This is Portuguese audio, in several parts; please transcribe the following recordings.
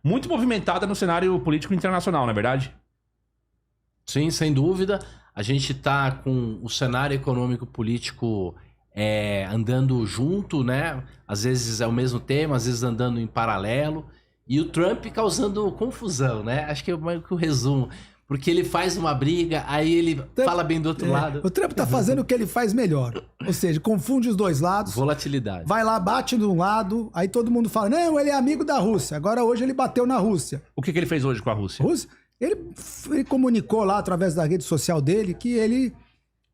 muito movimentada no cenário político internacional, não é verdade? Sim, sem dúvida. A gente tá com o cenário econômico político andando junto, né? Às vezes é o mesmo tema, às vezes andando em paralelo. E o Trump causando confusão, né? Acho que é meio que o resumo. Porque ele faz uma briga, aí ele fala bem do outro lado. O Trump tá fazendo o que ele faz melhor. Ou seja, confunde os dois lados. Volatilidade. Vai lá, bate de um lado, aí todo mundo fala, não, ele é amigo da Rússia. Agora hoje ele bateu na Rússia. O que ele fez hoje com a Rússia? Ele comunicou lá através da rede social dele que ele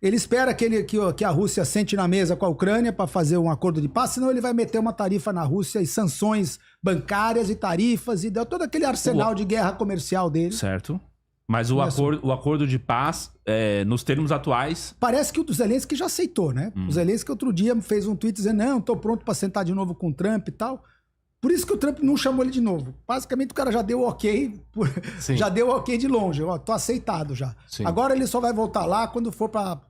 espera que a Rússia sente na mesa com a Ucrânia para fazer um acordo de paz, senão ele vai meter uma tarifa na Rússia e sanções bancárias e tarifas e deu todo aquele arsenal de guerra comercial dele. Certo. Mas o acordo de paz, nos termos atuais... Parece que o Zelensky já aceitou, né? O Zelensky outro dia fez um tweet dizendo, não, tô pronto para sentar de novo com o Trump e tal. Por isso que o Trump não chamou ele de novo. Basicamente o cara já deu ok, já deu ok de longe. Ó, tô aceitado já. Sim. Agora ele só vai voltar lá quando for para...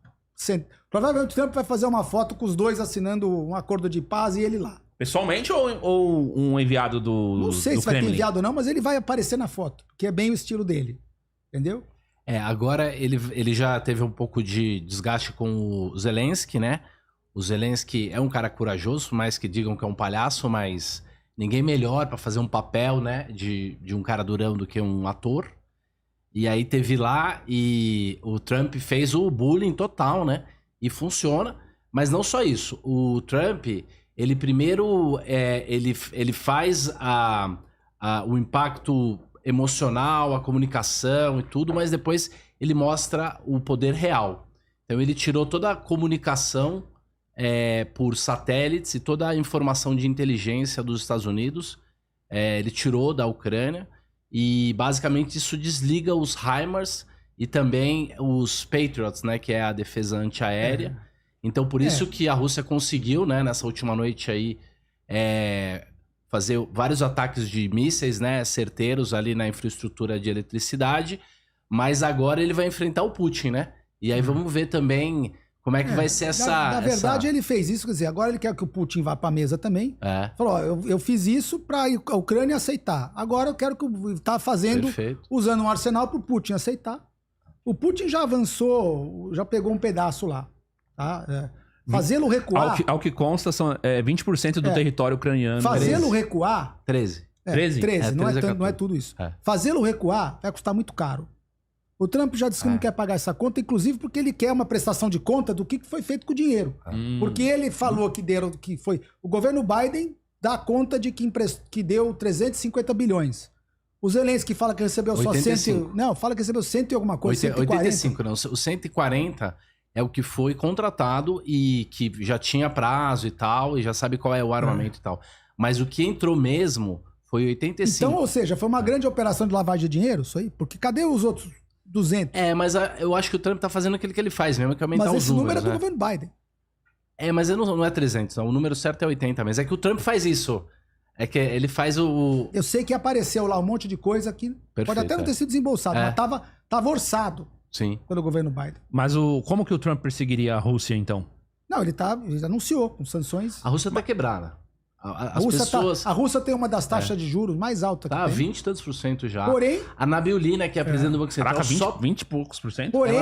Provavelmente o Trump vai fazer uma foto com os dois assinando um acordo de paz e ele lá. Pessoalmente ou um enviado do Não sei se Kremlin? vai ter enviado ou não, mas ele vai aparecer na foto, que é bem o estilo dele. Entendeu? Agora ele já teve um pouco de desgaste com o Zelensky, né? O Zelensky é um cara corajoso, mais que digam que é um palhaço, mas ninguém melhor para fazer um papel, né, de um cara durão do que um ator. E aí teve lá e o Trump fez o bullying total, né? E funciona. Mas não só isso. O Trump, ele primeiro ele faz o impacto emocional, a comunicação e tudo, mas depois ele mostra o poder real. Então ele tirou toda a comunicação por satélites e toda a informação de inteligência dos Estados Unidos, ele tirou da Ucrânia e basicamente isso desliga os HIMARS e também os Patriots, né, que é a defesa antiaérea. Então por isso que a Rússia conseguiu, né, nessa última noite aí, fazer vários ataques de mísseis, né, certeiros ali na infraestrutura de eletricidade, mas agora ele vai enfrentar o Putin, né? E aí vamos ver também como é que vai ser essa... Na verdade, ele fez isso, quer dizer, agora ele quer que o Putin vá para a mesa também. Falou, ó, eu fiz isso para a Ucrânia aceitar. Agora eu quero que tá fazendo, usando um arsenal para o Putin aceitar. O Putin já avançou, já pegou um pedaço lá, tá? Fazê-lo recuar... Ao que consta, são 20% do território ucraniano. Fazê-lo recuar... 13. 13, não é tudo isso. Fazê-lo recuar vai custar muito caro. O Trump já disse que não quer pagar essa conta, inclusive porque ele quer uma prestação de conta do que foi feito com o dinheiro. Porque ele falou que foi... O governo Biden dá conta de que deu 350 bilhões. O Zelensky fala que recebeu 85. só 100... Não, fala que recebeu 100 e alguma coisa, 140. 85, não. O 140... é o que foi contratado e que já tinha prazo e tal, e já sabe qual é o armamento e tal. Mas o que entrou mesmo foi 85. Então, ou seja, foi uma grande operação de lavagem de dinheiro, isso aí? Porque cadê os outros 200? Mas eu acho que o Trump tá fazendo aquilo que ele faz mesmo, que é aumentar os números. Mas esse número é do governo Biden. Mas não é 300, não. O número certo é 80, mas é que o Trump faz isso. É que ele faz o... Eu sei que apareceu lá um monte de coisa que pode até não ter sido desembolsado, mas tava orçado. Sim. Pelo governo Biden. Mas como que o Trump perseguiria a Rússia, então? Não, ele anunciou com sanções. A Rússia tá quebrada. A Rússia tem uma das taxas de juros mais altas que tem. 20 e tantos % já. Porém... A Nabiullina, que é a presidente do Banco Central... Caraca, 20 e poucos por cento? Porém...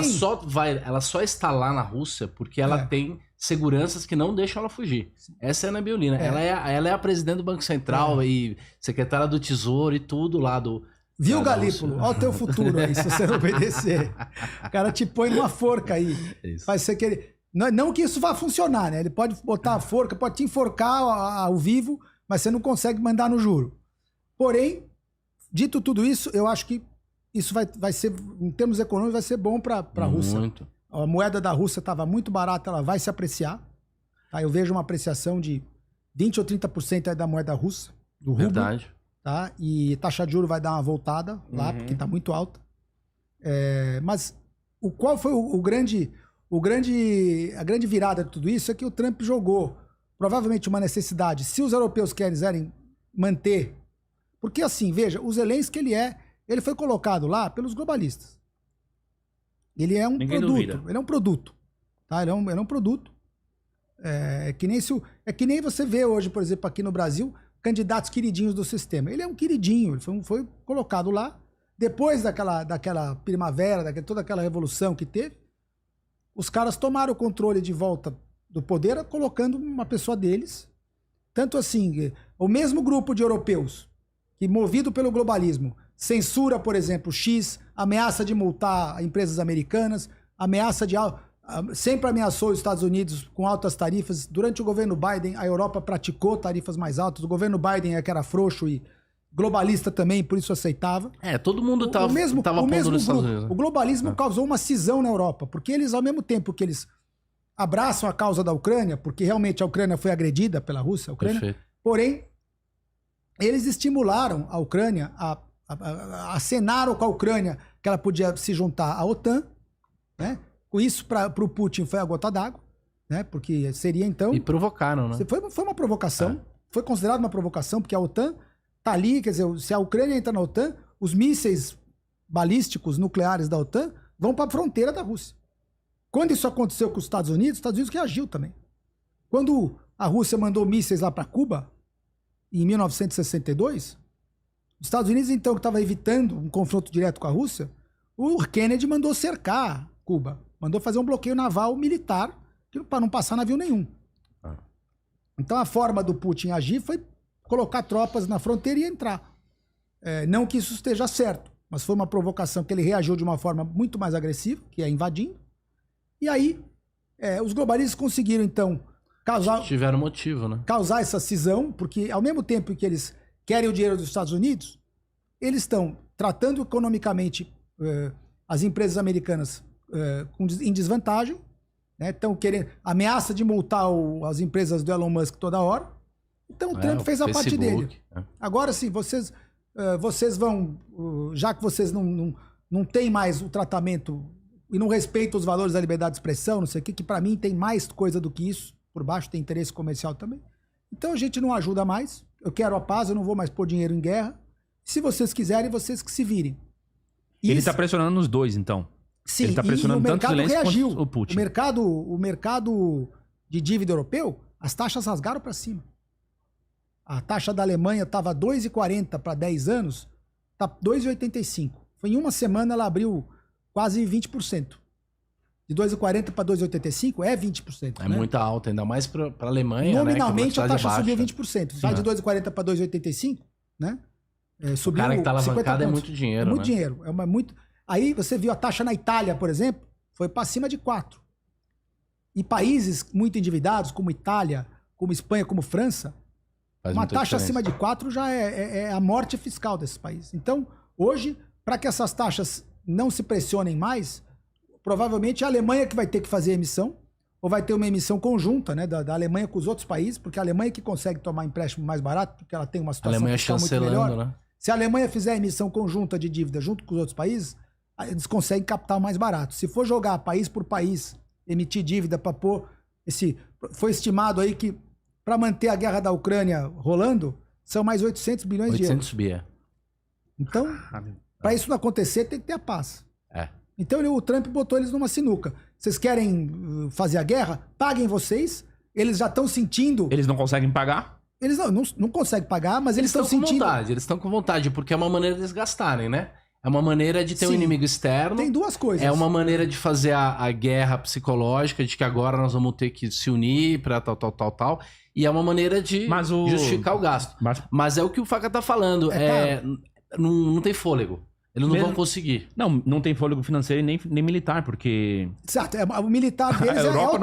Ela só está lá na Rússia porque ela tem seguranças que não deixam ela fugir. Essa é a Nabiullina. Ela é a presidente do Banco Central e secretária do Tesouro e tudo lá do... Viu, Galípolo? Olha o teu futuro aí, se você não obedecer. O cara te põe numa forca aí. Isso. Vai ser que ele... Não que isso vá funcionar, né? Ele pode botar a forca, pode te enforcar ao vivo, mas você não consegue mandar no juro. Porém, dito tudo isso, eu acho que isso vai ser, em termos econômicos, vai ser bom para a Rússia. Muito. A moeda da Rússia estava muito barata, ela vai se apreciar. Tá? Eu vejo uma apreciação de 20 ou 30% aí da moeda russa, do rublo. Verdade. Tá? E taxa de juros vai dar uma voltada lá, porque está muito alta. Mas qual foi a grande virada de tudo isso é que o Trump jogou provavelmente uma necessidade, se os europeus quiserem manter, porque assim, veja, o Zelensky ele foi colocado lá pelos globalistas. Ele é um Ninguém produto, duvida. ele é um produto, tá? Ele é um produto. É que nem você vê hoje, por exemplo, aqui no Brasil, candidatos queridinhos do sistema. Ele é um queridinho, ele foi colocado lá. Depois daquela primavera, toda aquela revolução que teve, os caras tomaram o controle de volta do poder, colocando uma pessoa deles. Tanto assim, o mesmo grupo de europeus que, movido pelo globalismo, censura, por exemplo, X, ameaça de multar empresas americanas, sempre ameaçou os Estados Unidos com altas tarifas. Durante o governo Biden, a Europa praticou tarifas mais altas. O governo Biden é que era frouxo e globalista também, por isso aceitava. Todo mundo estava pondo nos Estados Unidos. O globalismo causou uma cisão na Europa, porque eles, ao mesmo tempo que eles abraçam a causa da Ucrânia, porque realmente a Ucrânia foi agredida pela Rússia, porém, eles estimularam a Ucrânia, acenaram com a Ucrânia que ela podia se juntar à OTAN, né? Com isso, para o Putin foi a gota d'água, né? Porque seria então... E provocaram, né? Foi uma provocação, foi considerada uma provocação, porque a OTAN tá ali, quer dizer, se a Ucrânia entra na OTAN, os mísseis balísticos nucleares da OTAN vão para a fronteira da Rússia. Quando isso aconteceu com os Estados Unidos reagiu também. Quando a Rússia mandou mísseis lá para Cuba, em 1962, os Estados Unidos, então, que estava evitando um confronto direto com a Rússia, o Kennedy mandou cercar Cuba. Mandou fazer um bloqueio naval militar para não passar navio nenhum. Então a forma do Putin agir foi colocar tropas na fronteira e entrar. Não que isso esteja certo, mas foi uma provocação que ele reagiu de uma forma muito mais agressiva, que é invadindo. E aí, os globalistas conseguiram, então, tiveram motivo, né? Causar essa cisão, porque ao mesmo tempo que eles querem o dinheiro dos Estados Unidos, eles estão tratando economicamente as empresas americanas em desvantagem, né? Estão querendo ameaça de multar as empresas do Elon Musk toda hora. Então o Trump fez a parte dele. Agora sim, vocês vão, já que vocês não têm mais o tratamento e não respeitam os valores da liberdade de expressão, não sei o que para mim tem mais coisa do que isso, por baixo tem interesse comercial também. Então a gente não ajuda mais, eu quero a paz, eu não vou mais pôr dinheiro em guerra. Se vocês quiserem, vocês que se virem. Ele está pressionando nos dois, então. Sim, ele está pressionando tanto o Zelensky quanto o Putin. O mercado de dívida europeu, as taxas rasgaram para cima. A taxa da Alemanha estava 2,40 para 10 anos, está 2,85. Foi em uma semana ela abriu quase 20%. De 2,40 para 2,85 é 20%. É, né? Muito alta, ainda mais para a Alemanha. Nominalmente, né, a taxa subiu 20%. Vai de 2,40 para 2,85, né? Subiu. O cara que está alavancado é muito dinheiro. É muito dinheiro. Aí você viu a taxa na Itália, por exemplo, foi para cima de 4. E países muito endividados, como Itália, como Espanha, como França, uma taxa acima de 4 já é a morte fiscal desses países. Então, hoje, para que essas taxas não se pressionem mais, provavelmente é a Alemanha que vai ter que fazer a emissão, ou vai ter uma emissão conjunta, né, da Alemanha com os outros países, porque a Alemanha que consegue tomar empréstimo mais barato, porque ela tem uma situação fiscal muito melhor. Né? Se a Alemanha fizer a emissão conjunta de dívida junto com os outros países, eles conseguem captar mais barato. Se for jogar país por país, emitir dívida para pôr foi estimado aí que para manter a guerra da Ucrânia rolando, são mais 800 bilhões de euros. 800 bi. Então, para isso não acontecer, tem que ter a paz. Então o Trump botou eles numa sinuca. Vocês querem fazer a guerra? Paguem vocês. Eles já estão sentindo... Eles não conseguem pagar? Eles não conseguem pagar, mas eles estão sentindo... Eles estão com vontade, porque é uma maneira de eles gastarem, né? É uma maneira de ter um inimigo externo. Tem duas coisas. É uma maneira de fazer a guerra psicológica, de que agora nós vamos ter que se unir pra tal. E é uma maneira de justificar o gasto. Mas é o que o Faca tá falando. Não tem fôlego. Eles não vão conseguir. Não tem fôlego financeiro nem militar, porque... Exato, o militar deles a Europa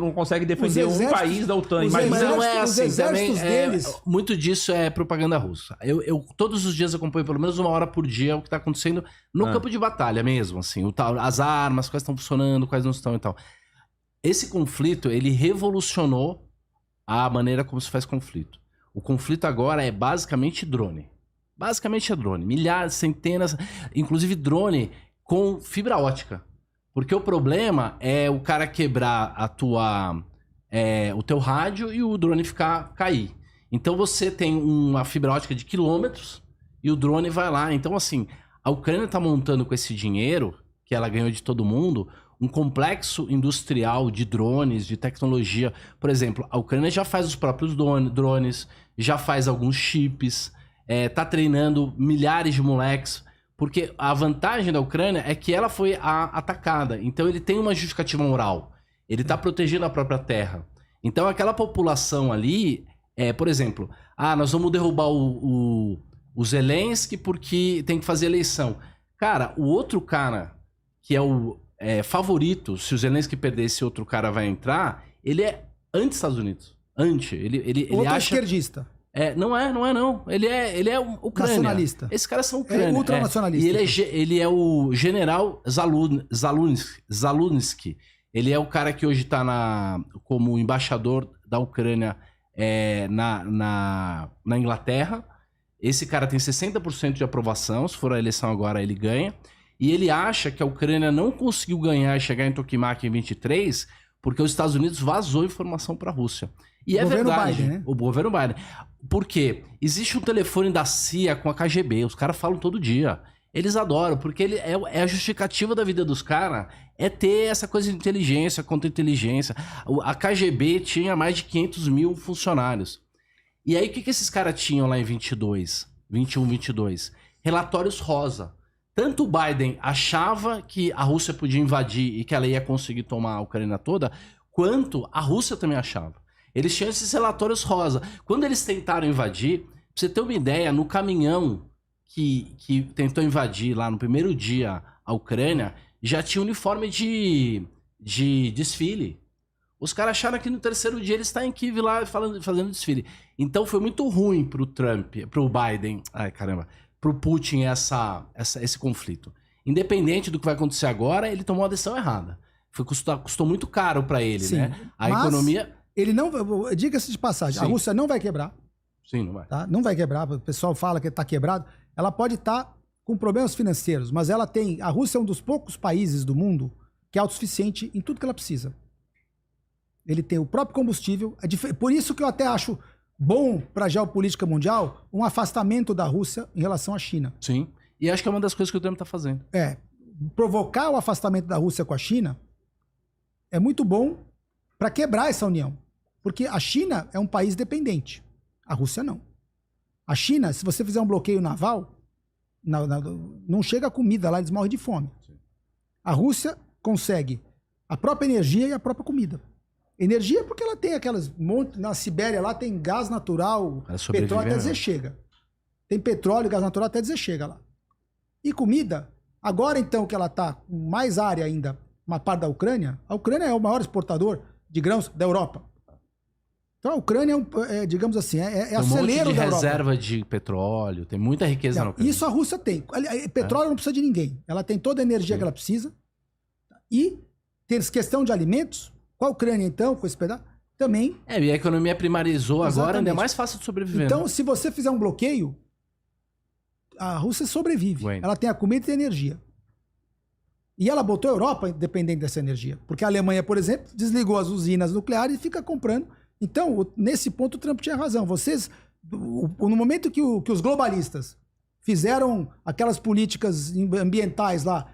não consegue defender um país da OTAN. Mas não é assim. Os exércitos deles... Muito disso é propaganda russa. Eu todos os dias acompanho pelo menos 1 hora por dia o que está acontecendo no campo de batalha mesmo. Assim, as armas, quais estão funcionando, quais não estão e tal. Esse conflito, ele revolucionou a maneira como se faz conflito. O conflito agora é basicamente drone. Basicamente é drone. Milhares, centenas, inclusive drone com fibra ótica. Porque o problema é o cara quebrar o teu rádio e o drone cair. Então você tem uma fibra ótica de quilômetros e o drone vai lá. Então assim, a Ucrânia está montando com esse dinheiro que ela ganhou de todo mundo um complexo industrial de drones, de tecnologia. Por exemplo, a Ucrânia já faz os próprios drones, já faz alguns chips, tá treinando milhares de moleques, porque a vantagem da Ucrânia é que ela foi atacada, então ele tem uma justificativa moral, ele tá protegendo a própria terra. Então aquela população ali, por exemplo, nós vamos derrubar o Zelensky porque tem que fazer eleição. Cara, o outro cara, que é o favorito, se o Zelensky perder, esse outro cara vai entrar, ele é anti-Estados Unidos. Ele outro acha... esquerdista. Não é. Ele é Ucrânia. Nacionalista. Esses caras são Ucrânia. Ultranacionalista. E ele é o general Zalunsky. Ele é o cara que hoje tá como embaixador da Ucrânia na Inglaterra. Esse cara tem 60% de aprovação. Se for a eleição agora, ele ganha. E ele acha que a Ucrânia não conseguiu ganhar e chegar em Tokamak em 23 porque os Estados Unidos vazou informação para a Rússia. E é verdade. Biden, né? O governo Biden. Por quê? Existe um telefone da CIA com a KGB. Os caras falam todo dia. Eles adoram, porque a justificativa da vida dos caras é ter essa coisa de inteligência, contra-inteligência. A KGB tinha mais de 500 mil funcionários. E aí, o que esses caras tinham lá em 21, 22? Relatórios rosa. Tanto o Biden achava que a Rússia podia invadir e que ela ia conseguir tomar a Ucrânia toda, quanto a Rússia também achava. Eles tinham esses relatórios rosa. Quando eles tentaram invadir, pra você ter uma ideia, no caminhão que tentou invadir lá no primeiro dia a Ucrânia, já tinha uniforme de desfile. Os caras acharam que no terceiro dia eles estavam em Kiev lá fazendo desfile. Então foi muito ruim pro Trump, pro Biden, pro Putin esse conflito. Independente do que vai acontecer agora, ele tomou a decisão errada. Custou muito caro para ele, sim, né? A economia... Ele não... Diga-se de passagem, sim, a Rússia não vai quebrar. Sim, não vai. Tá? Não vai quebrar. O pessoal fala que está quebrado. Ela pode estar com problemas financeiros, mas ela tem... A Rússia é um dos poucos países do mundo que é autossuficiente em tudo que ela precisa. Ele tem o próprio combustível. Por isso que eu até acho bom para a geopolítica mundial um afastamento da Rússia em relação à China. Sim. E acho que é uma das coisas que o Trump está fazendo. Provocar o afastamento da Rússia com a China é muito bom para quebrar essa união. Porque a China é um país dependente. A Rússia não. A China, se você fizer um bloqueio naval, não chega comida lá, eles morrem de fome. Sim. A Rússia consegue a própria energia e a própria comida. Energia porque ela tem aquelas... Na Sibéria lá tem gás natural, petróleo, até dizer chega. Tem petróleo, gás natural, até dizer chega lá. E comida, agora então que ela está com mais área ainda, uma parte da Ucrânia, a Ucrânia é o maior exportador de grãos da Europa. Então a Ucrânia digamos assim, é a celeiro da Europa. Tem um monte de reserva de petróleo, tem muita riqueza na Ucrânia. Isso a Rússia tem. Petróleo não precisa de ninguém. Ela tem toda a energia que ela precisa. E tem questão de alimentos, com a Ucrânia então, com esse pedaço, também... E a economia primarizou. Exatamente. Agora, ainda é mais fácil de sobreviver. Então, né? Se você fizer um bloqueio, a Rússia sobrevive. Bueno. Ela tem a comida e tem a energia. E ela botou a Europa dependente dessa energia. Porque a Alemanha, por exemplo, desligou as usinas nucleares e fica comprando. Então, nesse ponto, o Trump tinha razão. No momento que os globalistas fizeram aquelas políticas ambientais lá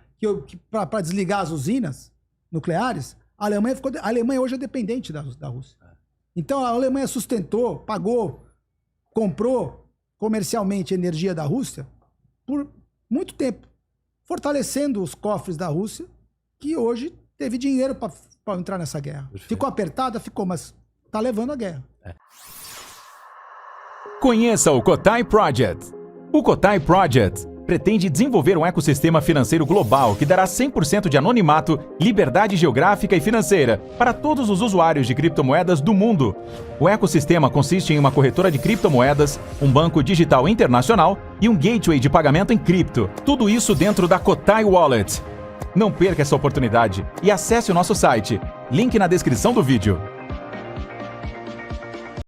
para desligar as usinas nucleares, a Alemanha hoje é dependente da Rússia. Então, a Alemanha sustentou, pagou, comprou comercialmente energia da Rússia por muito tempo, fortalecendo os cofres da Rússia, que hoje teve dinheiro para entrar nessa guerra. Perfeito. Ficou apertada? Ficou, mas está levando a guerra. Conheça o Kotai Project. O Kotai Project pretende desenvolver um ecossistema financeiro global que dará 100% de anonimato, liberdade geográfica e financeira para todos os usuários de criptomoedas do mundo. O ecossistema consiste em uma corretora de criptomoedas, um banco digital internacional e um gateway de pagamento em cripto. Tudo isso dentro da Kotai Wallet. Não perca essa oportunidade e acesse o nosso site. Link na descrição do vídeo.